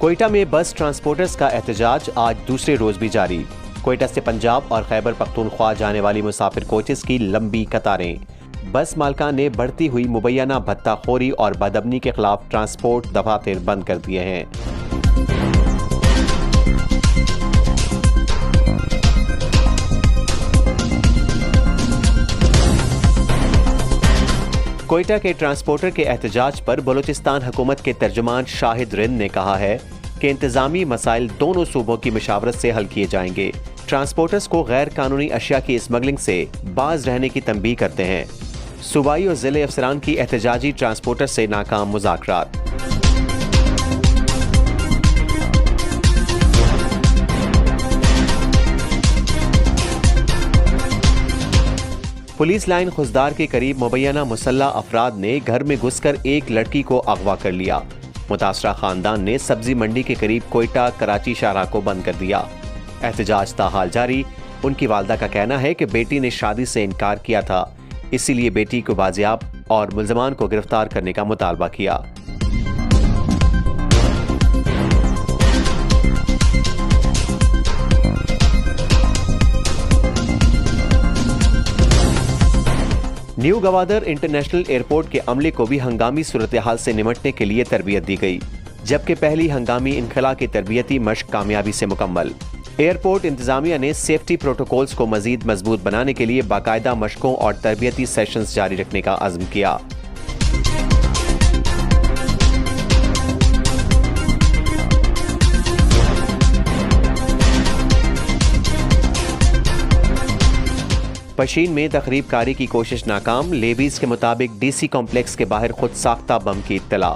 कोयटा में बस ट्रांसपोर्टर्स का एहतजाज आज दूसरे रोज भी जारी। कोयटा से पंजाब और खैबर पख्तूनख्वा जाने वाली मुसाफिर कोचेस की लंबी कतारें। बस मालकान ने बढ़ती हुई मुबैना भत्ताखोरी और बदअमनी के खिलाफ ट्रांसपोर्ट दफातर बंद कर दिए हैं। कोयटा के ट्रांसपोर्टर के एहतजाज पर बलूचिस्तान हुकूमत के तर्जुमान शाहिद रिंद ने कहा है कि इंतजामी मसाइल दोनों सूबों की मशावरत से हल किए जाएंगे। ट्रांसपोर्टर्स को गैर कानूनी अशिया की स्मगलिंग से बाज रहने की तंबीह करते हैं। सूबाई और जिले अफसरान की एहतजाजी ट्रांसपोर्टर से नाकाम मुज़ाकरात। पुलिस लाइन खुजदार के करीब मुबैना मुसल्ला अफराद ने घर में घुसकर एक लड़की को अगवा कर लिया। मुतासरा खानदान ने सब्जी मंडी के करीब कोयटा कराची शाहराह को बंद कर दिया। एहतजाज ताहाल जारी। उनकी वालदा का कहना है कि बेटी ने शादी से इनकार किया था, इसीलिए बेटी को बाजियाब और मुल्ज़मान को गिरफ्तार करने का मुतालबा किया। न्यू गवादर इंटरनेशनल एयरपोर्ट के अमले को भी हंगामी सूरत हाल से निमटने के लिए तरबियत दी गई, जबकि पहली हंगामी इनखला की तरबियती मशक कामयाबी से मुकम्मल। एयरपोर्ट इंतजामिया ने सेफ्टी प्रोटोकॉल्स को मजीद मजबूत बनाने के लिए बाकायदा मशकों और तरबियती सेशंस जारी रखने का अज़्म किया। पशीन में तकरीब कारी की कोशिश नाकाम। लेवीज के मुताबिक डीसी कॉम्प्लेक्स के बाहर खुद साख्ता बम की इत्तला।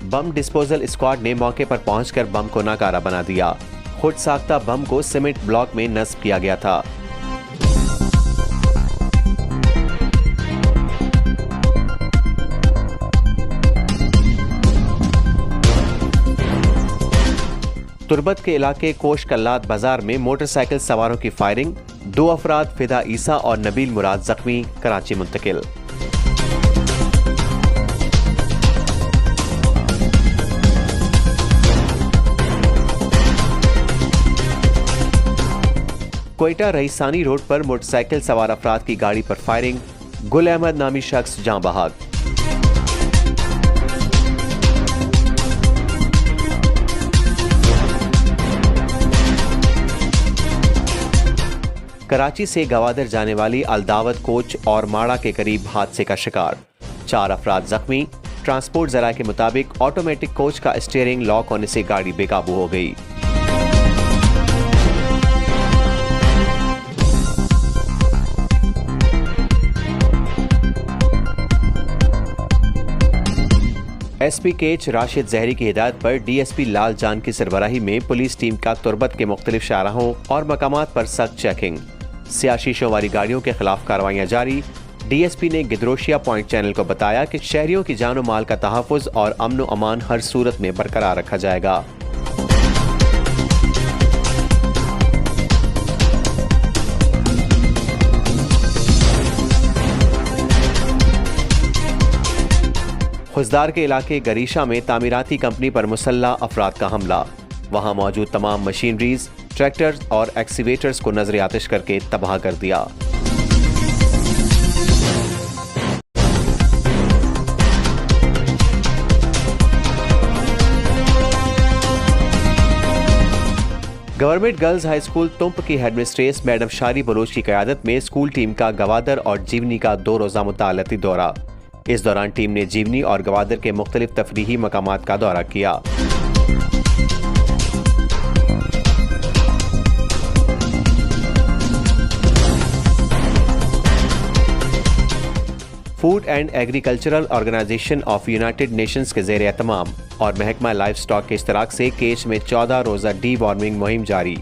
बम डिस्पोजल स्क्वाड ने मौके पर पहुंचकर बम को नाकारा बना दिया। खुद साख्ता बम को सीमेंट ब्लॉक में नस्ब किया गया था। तुरबत के इलाके कोश कल्लात बाजार में मोटरसाइकिल सवारों की फायरिंग। 2 अफराद फिदा ईसा और नबील मुराद जख्मी, कराची मुंतकिल। कोयटा रईसानी रोड पर मोटरसाइकिल सवार अफराद की गाड़ी पर फायरिंग। गुल अहमद नामी शख्स जाँ बहक। कराची से गवादर जाने वाली अलदावत कोच और माड़ा के करीब हादसे का शिकार। 4 अफराद जख्मी। ट्रांसपोर्ट जरा के मुताबिक ऑटोमेटिक कोच का स्टीयरिंग लॉक होने से गाड़ी बेकाबू हो गई। एसपी केच राशिद जहरी की हिदायत पर डीएसपी लाल जान की सरबराही में पुलिस टीम का तुरबत के मुख्तलिफ शाहराहों और मकामात पर सख्त चेकिंग। सियाशीशों वाली गाड़ियों के खिलाफ कार्रवाइयां जारी। डीएसपी ने गिदरोशिया पॉइंट चैनल को बताया कि शहरियों की जान और माल का तहफ़्फ़ुज़ और अमन व अमान हर सूरत में बरकरार रखा जाएगा। खुजदार के इलाके गरीशा में तामीराती कंपनी पर मुसल्ला अफराद का हमला। वहां मौजूद तमाम मशीनरीज, ट्रैक्टर्स और एक्सीवेटर्स को नजर आतिश करके तबाह कर दिया। गवर्नमेंट गर्ल्स हाई स्कूल तुंप की हेडमिस्ट्रेस मैडम शारी बलोच की क़यादत में स्कूल टीम का गवादर और जीवनी का 2 रोज़ा मुतालती दौरा। इस दौरान टीम ने जीवनी और गवादर के मुख्तलिफ तफरीही मकामात का दौरा किया। Food and Agricultural Organization of United Nations के ज़ेर एहतमाम और महकमा लाइफ स्टॉक के इश्तराक से केच में 14 रोज़ा डी वार्मिंग मुहिम जारी,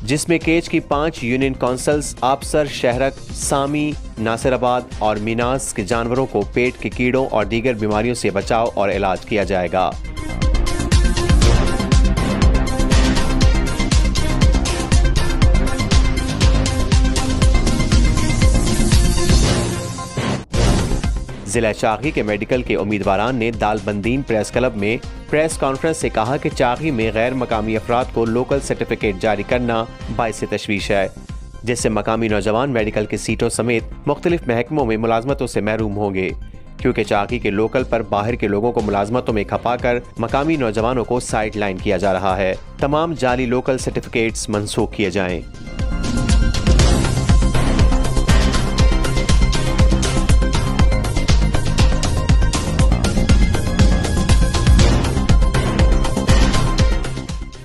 जिसमें केच की 5 यूनियन काउंसिल्स आपसर, शहरक, सामी, नासिराबाद और मीनास के जानवरों को पेट के कीड़ों और दीगर बीमारियों से बचाव और इलाज किया जाएगा। जिला चागी के मेडिकल के उम्मीदवारान ने दालबंदीन प्रेस क्लब में प्रेस कॉन्फ्रेंस से कहा कि चागी में गैर मकामी अफराद को लोकल सर्टिफिकेट जारी करना बाइस तशवीश है, जिससे मकामी नौजवान मेडिकल की सीटों समेत मुख्तलिफ महकमों में मुलाजमतों से महरूम होंगे, क्योंकि चागी के लोकल पर बाहर के लोगों को मुलाजमतों में खपाकर मकामी नौजवानों को साइड लाइन किया जा रहा है। तमाम जाली लोकल सर्टिफिकेट्स मनसूख किए जाएं।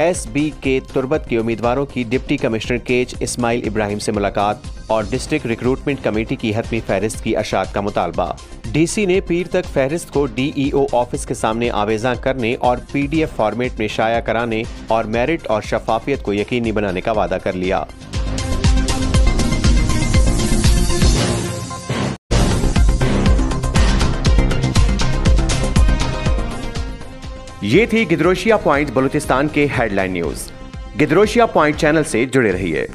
SB के तुर्बत के उम्मीदवारों की डिप्टी कमिश्नर केच इस्माइल इब्राहिम से मुलाकात और डिस्ट्रिक्ट रिक्रूटमेंट कमेटी की हतमी फहरिस्त की अशात का मुतालबा। DC ने पीर तक फहरिस्त को DEO ऑफिस के सामने आवेजा करने और PDF फॉर्मेट में शाया कराने और मेरिट और शफाफियत को यकीनी बनाने का वादा कर लिया। ये थी गिदरोशिया पॉइंट बलूचिस्तान के हेडलाइन न्यूज। गिदरोशिया पॉइंट चैनल से जुड़े रहिए।